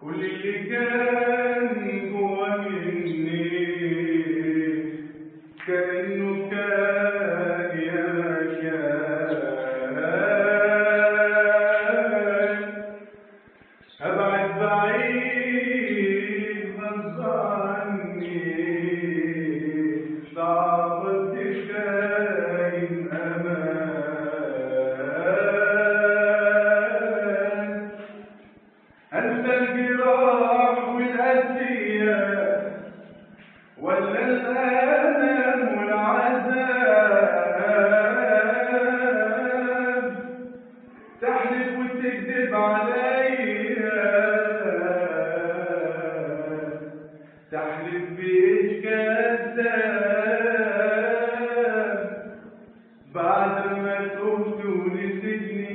كل اللي كان جوا مني كأنه كان يا مكان. أبعد بعيد غصب عني صعبت كاين أمان. أنت الجراح والأذية ولا الألم والعذاب، تحلف وتكذب عليا، تحلف بيك كذاب. بعد ما تهت ونسيتني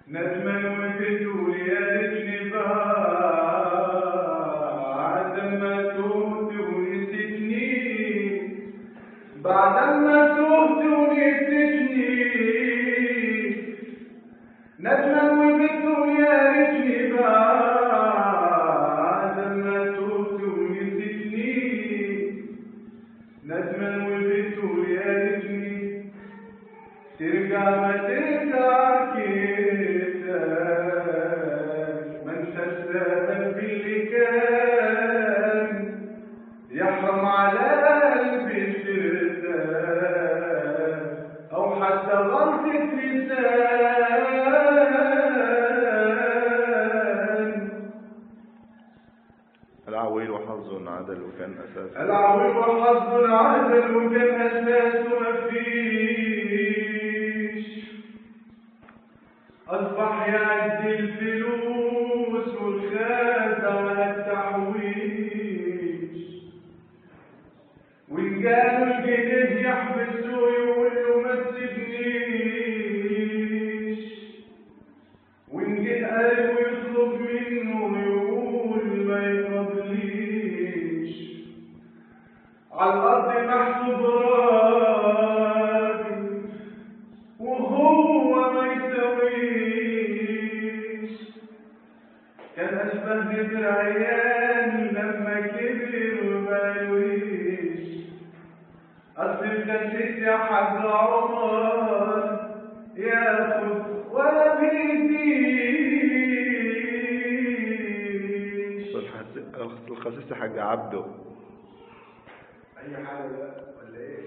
ندمان وبتقول يا ريتني بعد ما تهت ونسيتني، بعد ما تهت ونسيتني ندمان وبتقول يا ريتني بعد ما تهت ونسيتني، ندمان وبتقول يا ريتني ترجع ما ترجع كده، ما انت السبب اللي كان يحرم على قلبي ترتاح او حتى غلطة لسان. العويل وحظ عدل وكان أساس، العويل وحظ عدل وكان أساس مفيش، أصبح يعد الفلوس والخاز على التحويش، وإن جاله الجنيه يحبسه يقول له ما تسيبنيش، وإن جه قلبه يطلب منه يقول ما يفضليش، على الأرض محسوب راجل وهو ما يسويش. كان أشبه نذر عيان لما كبر وما يويش، أصل الخسيس يا حاج عمر ياخد ولا بيديش. الخسيس حاج عبده أي حاجة بقى ولا إيه؟